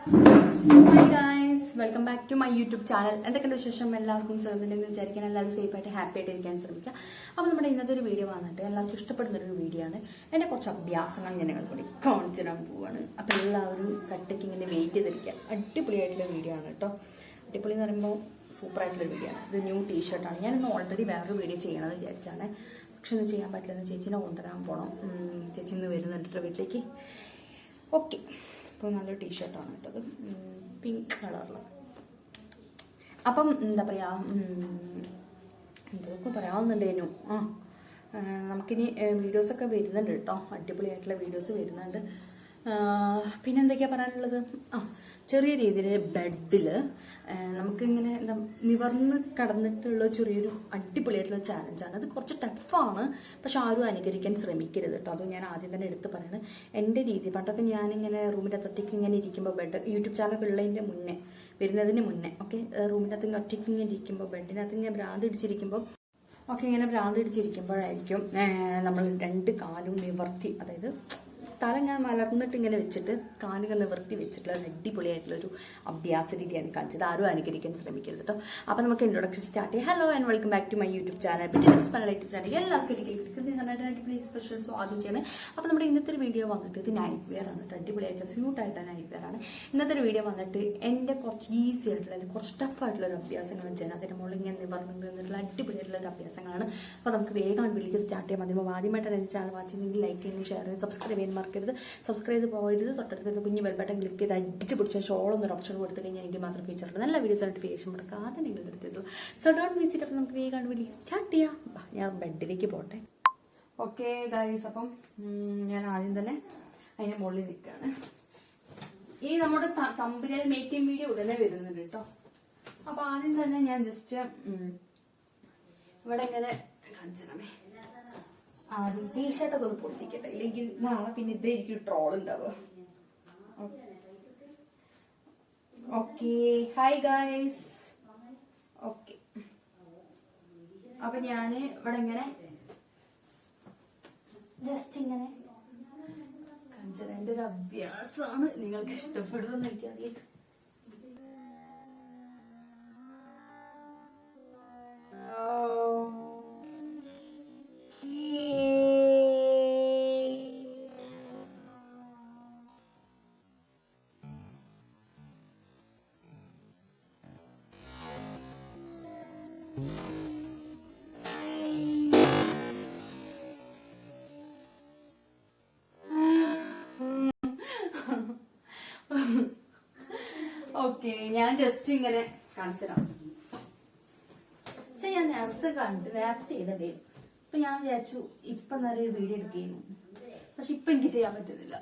Hi guys, welcome back to my YouTube channel. എന്തൊക്കെയുണ്ട് വിശേഷം? എല്ലാവർക്കും സുഖമെന്ന് വിചാരിക്കാൻ എല്ലാവരും സേഫ് ആയിട്ട് ഹാപ്പി ആയിട്ട് ഇരിക്കാൻ ശ്രമിക്കുക. അപ്പോൾ നമ്മുടെ ഇന്നത്തെ ഒരു വീഡിയോ വന്നിട്ട് എല്ലാവർക്കും ഇഷ്ടപ്പെടുന്ന ഒരു വീഡിയോ ആണ്. എൻ്റെ കുറച്ച് അഭ്യാസങ്ങൾ ഞാൻ നിങ്ങൾക്ക് കൂടി കാണിച്ചു തരാൻ പോവാണ്. അപ്പോൾ എല്ലാവരും കട്ടയ്ക്ക് ഇങ്ങനെ വെയിറ്റ് ചെയ്തിരിക്കുക. അടിപൊളിയായിട്ടുള്ള വീഡിയോ ആണ് കേട്ടോ. അടിപൊളി എന്ന് പറയുമ്പോൾ സൂപ്പർ ആയിട്ടുള്ള വീഡിയോ ആണ്. ഇത് ന്യൂ ടീഷർട്ടാണ്. ഞാനിന്ന് ഓൾറെഡി വേറൊരു വീഡിയോ ചെയ്യണമെന്ന് വിചാരിച്ചാണ്. പക്ഷെ ഒന്നും ചെയ്യാൻ പറ്റില്ലെന്ന് ചേച്ചീനെ കൊണ്ടുവരാൻ പോകണം. ചേച്ചി ഇന്ന് വരുന്നുണ്ട് വീട്ടിലേക്ക്. ഓക്കെ, അപ്പോൾ നല്ലൊരു ടീഷർട്ടാണ് കേട്ടത്, പിങ്ക് കളറിൽ. അപ്പം എന്താ പറയുക, എന്തൊക്കെ പറയാവുന്നുണ്ടേനു. നമുക്കിനി വീഡിയോസൊക്കെ വരുന്നുണ്ട് കേട്ടോ. അടിപൊളിയായിട്ടുള്ള വീഡിയോസ് വരുന്നുണ്ട്. പിന്നെ എന്തൊക്കെയാണ് പറയാനുള്ളത്? ചെറിയ രീതിയിൽ ബെഡിൽ നമുക്കിങ്ങനെ എന്താ നിവർന്ന് കടന്നിട്ടുള്ള ചെറിയൊരു അടിപൊളിയായിട്ടുള്ള ചാലഞ്ചാണ്. അത് കുറച്ച് ടഫാണ്, പക്ഷെ ആരും അനുകരിക്കാൻ ശ്രമിക്കരുത് കേട്ടോ. അത് ഞാൻ ആദ്യം തന്നെ എടുത്ത് പറയുന്നത്. എൻ്റെ രീതി പണ്ടൊക്കെ ഞാനിങ്ങനെ റൂമിൻ്റെ അകത്തൊറ്റയ്ക്ക് ഇങ്ങനെ ഇരിക്കുമ്പോൾ ബെഡ് യൂട്യൂബ് ചാനൽ ഉള്ളതിൻ്റെ മുന്നേ വരുന്നതിന് മുന്നേ റൂമിൻ്റെ അകത്ത് ഒറ്റയ്ക്ക് ഇങ്ങനെ ഇരിക്കുമ്പോൾ ബെഡിനകത്ത് ഇങ്ങനെ ഭ്രാന്ത് ഇടിച്ചിരിക്കുമ്പോൾ ഇങ്ങനെ ഭ്രാന്ത് ഇടിച്ചിരിക്കുമ്പോഴായിരിക്കും നമ്മൾ രണ്ട് കാലും നിവർത്തി, അതായത് തല ഇങ്ങനെ മലർന്നിട്ട് ഇങ്ങനെ വെച്ചിട്ട് കാലുകൾ നിവർത്തി വെച്ചിട്ടുള്ള അടിപൊളിയായിട്ടുള്ളൊരു അഭ്യാസ രീതിയാണ് കാണിച്ചത്. ആരും അനുകരിക്കാൻ ശ്രമിക്കരുത് കേട്ടോ. അപ്പോൾ നമുക്ക് ഇൻട്രൊഡക്ഷൻ സ്റ്റാർട്ട് ചെയ്യാം. Hello and welcome back to my YouTube channel. BEAUTYTIPS Malayalam YouTube channel എല്ലാവർക്കും പ്ലീസ് സ്പെഷ്യൽ സ്വാഗതം ചെയ്യുന്നത്. അപ്പോൾ നമ്മുടെ ഇന്നത്തെ ഒരു വീഡിയോ വന്നിട്ട് ഇത് നൈറ്റ് വെയർ ആണ് കേട്ടോ. അടിപൊളിയായിട്ട് സ്യൂട്ടായിട്ട് നൈറ്റ് വെയർ ആണ്. ഇന്നത്തെ ഒരു വീഡിയോ വന്നിട്ട് എൻ്റെ കുറച്ച് ഈസി ആയിട്ടുള്ള അല്ലെങ്കിൽ കുറച്ച് ടഫായിട്ടുള്ള ഒരു അഭ്യാസങ്ങൾ ചെയ്യാൻ അതിൻ്റെ മുകളിൽ ഇങ്ങനെ നിവർന്ന് നിന്നിട്ടുള്ള അടിപൊളിയായിട്ടുള്ള ഒരു അഭ്യാസങ്ങളാണ്. അപ്പോൾ നമുക്ക് വേഗം വീട്ടിലേക്ക് സ്റ്റാർട്ട് ചെയ്യാം. അതിന് ആദ്യമായിട്ടാണ് എൻ്റെ ചാനൽ വാച്ച് ചെയ്യുന്നെങ്കിൽ ലൈക്ക് ചെയ്യാനും ഷെയർ ചെയ്യാനും സബ്സ്ക്രൈബ് ചെയ്യാൻ മറക്കരുത്. സബ്സ്ക്രൈബ് ചെയ്ത് പോകരുത്. തൊട്ടടുത്ത് കുഞ്ഞ് ബെൽ ബട്ടൺ ക്ലിക്ക് ചെയ്ത് അടിച്ച് പിടിച്ച ഷോളൊന്നൊരു ഓപ്ഷൻ കൊടുത്തു കഴിഞ്ഞാൽ എനിക്ക് മാത്രം ഫീച്ചറുണ്ട്. നല്ല വീഡിയോസ് നോട്ടിഫിക്കേഷൻ കൊടുക്കാതെ നിങ്ങളുടെ അടുത്തുള്ളൂ. So don't miss it. അപ്പം നമുക്ക് വേഗം വീട്ടിലേക്ക് സ്റ്റാർട്ട് ചെയ്യാം. ഞാൻ ബെഡിലേക്ക് പോട്ടെ. ഓക്കെ ഗൈസ്, അപ്പം ഞാൻ ആദ്യം തന്നെ അതിൻ്റെ മുകളിൽ നിൽക്കുകയാണ്. ഈ നമ്മുടെ തമ്പനിയിൽ മേക്കിംഗ് വീഡിയോ ഉടനെ വരുന്നുണ്ട് കേട്ടോ. അപ്പോൾ ആദ്യം തന്നെ ഞാൻ ജസ്റ്റ് ഇവിടെ ഇങ്ങനെ കാണിച്ചിടമേ. ആദ്യം ടീഷർട്ടൊക്കെ ഒന്ന് പൊട്ടിക്കട്ടെ, ഇല്ലെങ്കിൽ നാളെ പിന്നെ ഇതായിരിക്കും ട്രോൾ ഉണ്ടാവുക. Okay, hi guys. ഓക്കെ, അപ്പൊ ഞാന് ഇവിടെ ഇങ്ങനെ ജസ്റ്റ് ഇങ്ങനെ കാണിച്ചത് എൻ്റെ ഒരു അഭ്യാസമാണ്. നിങ്ങൾക്ക് ഇഷ്ടപ്പെടുമെന്ന് എനിക്കറിയാം. ഓക്കെ, ഞാൻ ജസ്റ്റ് ഇങ്ങനെ കാണിച്ചതാണ്. പക്ഷെ ഞാൻ നേരത്തെ ചെയ്തതേ. അപ്പൊ ഞാൻ വിചാരിച്ചു ഇപ്പൊ നല്ലൊരു വീഡിയോ എടുക്കുന്നു, പക്ഷെ ഇപ്പൊ എനിക്ക് ചെയ്യാൻ പറ്റുന്നില്ല.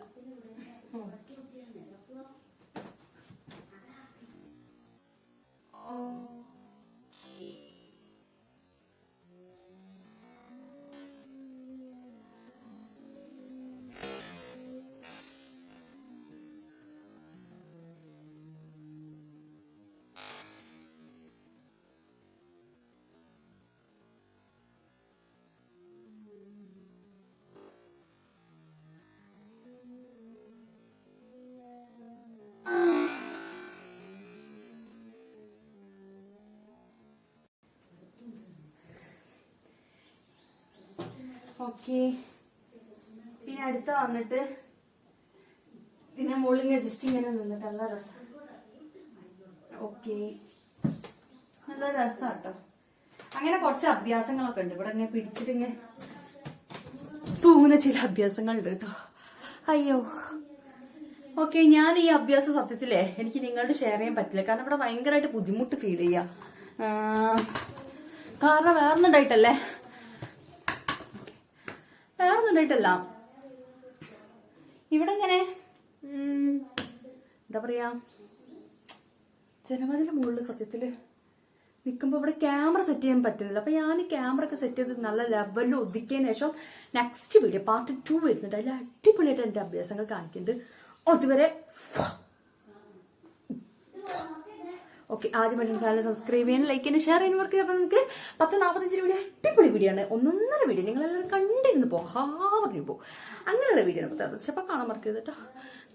ഓക്കെ, പിന്നെ അടുത്ത വന്നിട്ട് ഇതിനെ മുകളിൽ ഇങ്ങനെ ജസ്റ്റ് ഇങ്ങനെ നിന്നിട്ട് നല്ല രസം. ഓക്കെ, നല്ല രസം കേട്ടോ. അങ്ങനെ കുറച്ച് അഭ്യാസങ്ങളൊക്കെ ഉണ്ട്. ഇവിടെ ഇങ്ങനെ പിടിച്ചിട്ട് ഇങ്ങനെ തൂങ്ങുന്ന ചില അഭ്യാസങ്ങളുണ്ട് കേട്ടോ. അയ്യോ, ഓക്കെ. ഞാൻ ഈ അഭ്യാസം സത്യത്തിലേ എനിക്ക് നിങ്ങളോട് ഷെയർ ചെയ്യാൻ പറ്റില്ല, കാരണം ഇവിടെ ഭയങ്കരമായിട്ട് ബുദ്ധിമുട്ട് ഫീൽ ചെയ്യാം. കാരണം വേറൊന്നുണ്ടായിട്ടല്ല ഇവിടെ ഇങ്ങനെ എന്താ പറയാ, ജനമതിന്റെ മുകളിൽ സത്യത്തില് നിൽക്കുമ്പോ ഇവിടെ ക്യാമറ സെറ്റ് ചെയ്യാൻ പറ്റുന്നില്ല. അപ്പൊ ഞാൻ ക്യാമറ ഒക്കെ സെറ്റ് ചെയ്ത് നല്ല ലെവലിൽ ഒതുക്കിയതിനു ശേഷം നെക്സ്റ്റ് വീഡിയോ പാർട്ട് 2 വരുന്നുണ്ട്. അതിൽ അടിപൊളിയായിട്ട് എന്റെ അഭ്യാസങ്ങൾ കാണിക്കുന്നുണ്ട്. അതുവരെ ഓക്കെ, ആദ്യം ചാനൽ സബ്സ്ക്രൈബ് ചെയ്യാൻ, ലൈക്ക് ചെയ്യാൻ, ഷെയർ ചെയ്യാൻ വർക്ക്. അപ്പൊ നമുക്ക് 10:45 വീഡിയോ അടിപൊളി വീഡിയോ ആണ്. ഒന്നൊന്നര വീഡിയോ നിങ്ങളെല്ലാവരും കണ്ടിരുന്ന് പറഞ്ഞു അങ്ങനെയുള്ള വീഡിയോ ആണ്. പക്ഷെ അപ്പൊ കാണാൻ മറക്കരുത് കേട്ടോ.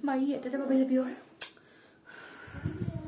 By, mobile